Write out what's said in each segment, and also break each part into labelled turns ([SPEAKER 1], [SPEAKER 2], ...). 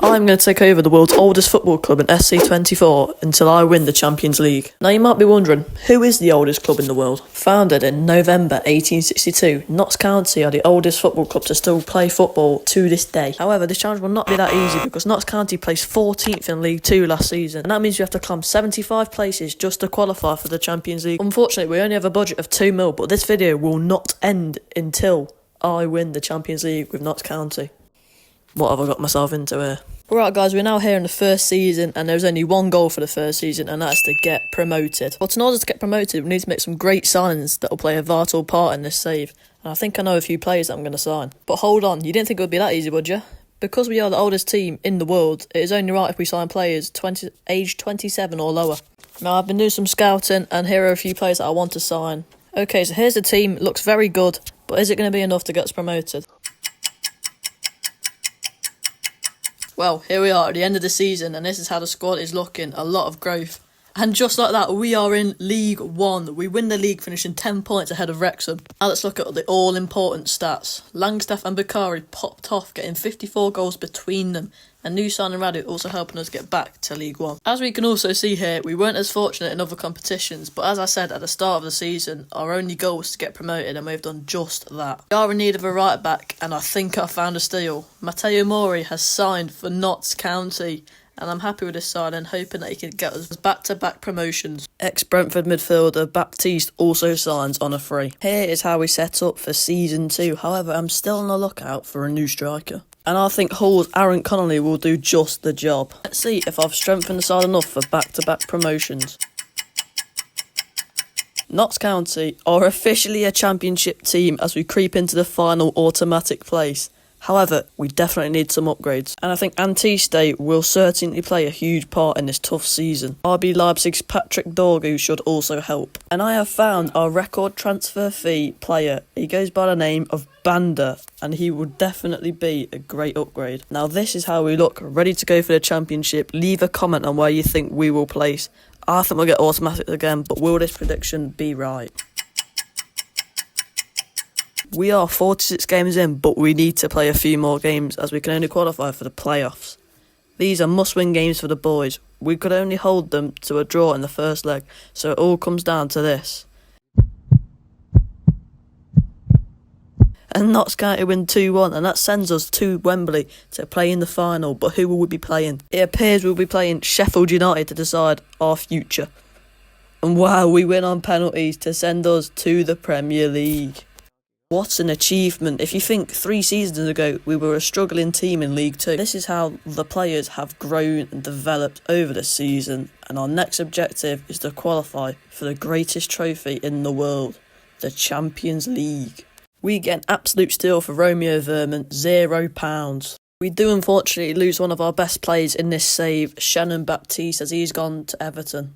[SPEAKER 1] I'm going to take over the world's oldest football club in SC24 until I win the Champions League. Now you might be wondering, who is the oldest club in the world? Founded in November 1862, Notts County are the oldest football club to still play football to this day. However, this challenge will not be that easy because Notts County placed 14th in League 2 last season, and that means you have to climb 75 places just to qualify for the Champions League. Unfortunately, we only have a budget of 2 mil, but this video will not end until I win the Champions League with Notts County. What have I got myself into here? Alright guys, we're now here in the first season and there's only one goal for the first season, and that's to get promoted. But in order to get promoted, we need to make some great signings that will play a vital part in this save. And I think I know a few players that I'm going to sign. But hold on, you didn't think it would be that easy, would you? Because we are the oldest team in the world, it is only right if we sign players aged 27 or lower. Now I've been doing some scouting and here are a few players that I want to sign. Okay, so here's the team, it looks very good, but is it going to be enough to get us promoted? Well, here we are at the end of the season, and this is how the squad is looking. A lot of growth. And just like that, we are in League 1. We win the league, finishing 10 points ahead of Wrexham. Now let's look at the all-important stats. Langstaff and Bakari popped off, getting 54 goals between them. And new signing Radu also helping us get back to League 1. As we can also see here, we weren't as fortunate in other competitions, but as I said at the start of the season, our only goal was to get promoted, and we've done just that. We are in need of a right back, and I think I found a steal. Matteo Mori has signed for Notts County, and I'm happy with this signing, hoping that he can get us back-to-back promotions. Ex-Brentford midfielder Baptiste also signs on a free. Here is how we set up for Season 2, however I'm still on the lookout for a new striker. And I think Hull's Aaron Connolly will do just the job. Let's see if I've strengthened the side enough for back-to-back promotions. Notts County are officially a championship team as we creep into the final automatic place. However, we definitely need some upgrades, and I think Antiste will certainly play a huge part in this tough season. RB Leipzig's Patrick Dorgu should also help. And I have found our record transfer fee player. He goes by the name of Banda, and he will definitely be a great upgrade. Now this is how we look, ready to go for the championship. Leave a comment on where you think we will place. I think we'll get automatic again, but will this prediction be right? We are 46 games in, but we need to play a few more games as we can only qualify for the playoffs. These are must-win games for the boys. We could only hold them to a draw in the first leg, so it all comes down to this. And Notts County win 2-1, and that sends us to Wembley to play in the final. But who will we be playing? It appears we'll be playing Sheffield United to decide our future. And wow, we win on penalties to send us to the Premier League. What an achievement. If you think 3 seasons ago we were a struggling team in League 2, this is how the players have grown and developed over the season, and our next objective is to qualify for the greatest trophy in the world, the Champions League. We get an absolute steal for Romeo Vermin, £0. We do unfortunately lose one of our best players in this save, Shannon Baptiste, as he's gone to Everton.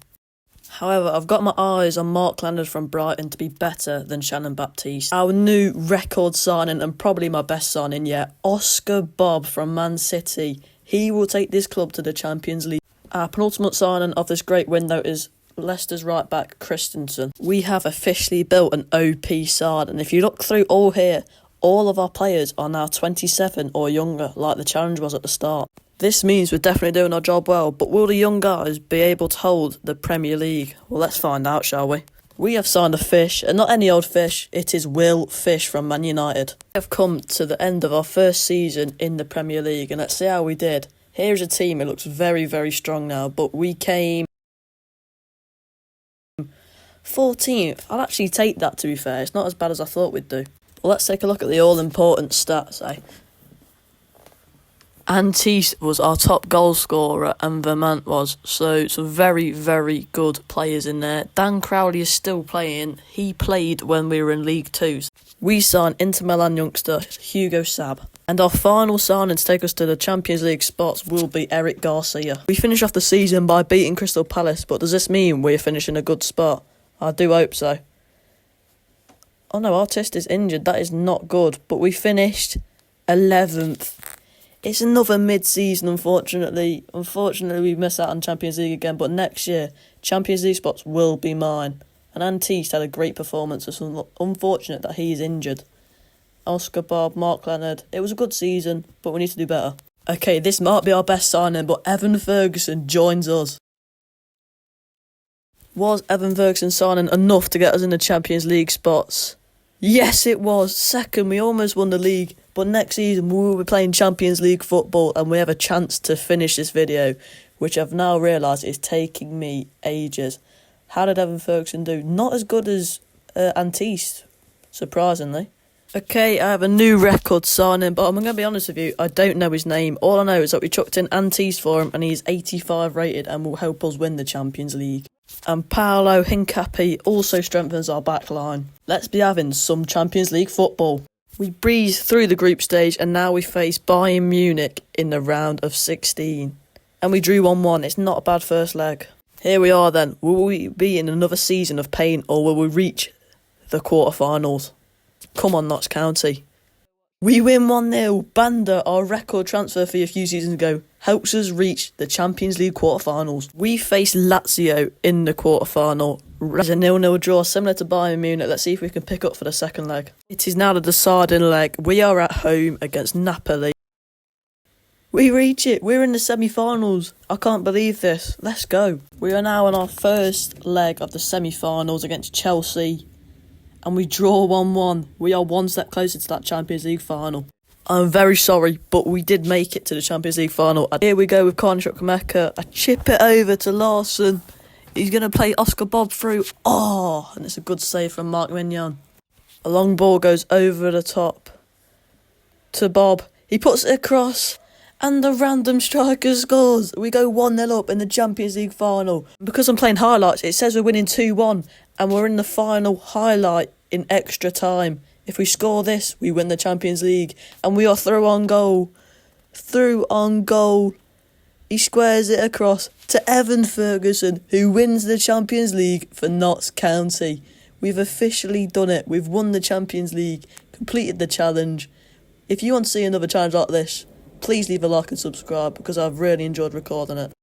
[SPEAKER 1] However, I've got my eyes on Mark Leonard from Brighton to be better than Shannon Baptiste. Our new record signing, and probably my best signing yet, Oscar Bob from Man City. He will take this club to the Champions League. Our penultimate signing of this great window is Leicester's right back, Christensen. We have officially built an OP side, and if you look through all here, all of our players are now 27 or younger, like the challenge was at the start. This means we're definitely doing our job well, but will the young guys be able to hold the Premier League? Well, let's find out, shall we? We have signed a fish, and not any old fish, it is Will Fish from Man United. We have come to the end of our first season in the Premier League, and let's see how we did. Here's a team, it looks very, very strong now, but we came 14th. I'll actually take that, to be fair. It's not as bad as I thought we'd do. Well, let's take a look at the all-important stats, Antiste was our top goal scorer and Vermont was, so some very, very good players in there. Dan Crowley is still playing. He played when we were in League 2. We signed Inter Milan youngster Hugo Sab. And our final signing to take us to the Champions League spots will be Eric Garcia. We finish off the season by beating Crystal Palace, but does this mean we're finishing a good spot? I do hope so. Oh no, Artist is injured. That is not good, but we finished 11th. It's another mid-season, unfortunately. Unfortunately, we miss out on Champions League again, but next year, Champions League spots will be mine. And Antiste had a great performance. It's unfortunate that he is injured. Oscar Bob, Mark Leonard. It was a good season, but we need to do better. Okay, this might be our best signing, but Evan Ferguson joins us. Was Evan Ferguson signing enough to get us in the Champions League spots? Yes, it was. Second, we almost won the league, but next season we will be playing Champions League football and we have a chance to finish this video, which I've now realised is taking me ages. How did Evan Ferguson do? Not as good as Antiste, surprisingly. Okay, I have a new record signing, but I'm going to be honest with you, I don't know his name. All I know is that we chucked in Antiste for him and he's 85 rated and will help us win the Champions League. And Paolo Hincapié also strengthens our back line. Let's be having some Champions League football. We breezed through the group stage and now we face Bayern Munich in the round of 16. And we drew 1-1, it's not a bad first leg. Here we are then, will we be in another season of pain or will we reach the quarterfinals? Come on, Notts County. We win 1-0. Banda, our record transfer fee a few seasons ago, helps us reach the Champions League quarterfinals. We face Lazio in the quarterfinal. It's a 0-0 draw, similar to Bayern Munich. Let's see if we can pick up for the second leg. It is now the deciding leg. We are at home against Napoli. We reach it. We're in the semi-finals. I can't believe this. Let's go. We are now in our first leg of the semi-finals against Chelsea. And we draw 1-1. We are one step closer to that Champions League final. I'm very sorry, but we did make it to the Champions League final. And here we go with corner shot Kameka. I chip it over to Larson. He's going to play Oscar Bob through. Oh, and it's a good save from Mark Mignon. A long ball goes over the top to Bob. He puts it across. And the random striker scores. We go 1-0 up in the Champions League final. Because I'm playing highlights, it says we're winning 2-1. And we're in the final highlight in extra time. If we score this, we win the Champions League. And we are through on goal. Through on goal. He squares it across to Evan Ferguson, who wins the Champions League for Notts County. We've officially done it. We've won the Champions League. Completed the challenge. If you want to see another challenge like this, please leave a like and subscribe because I've really enjoyed recording it.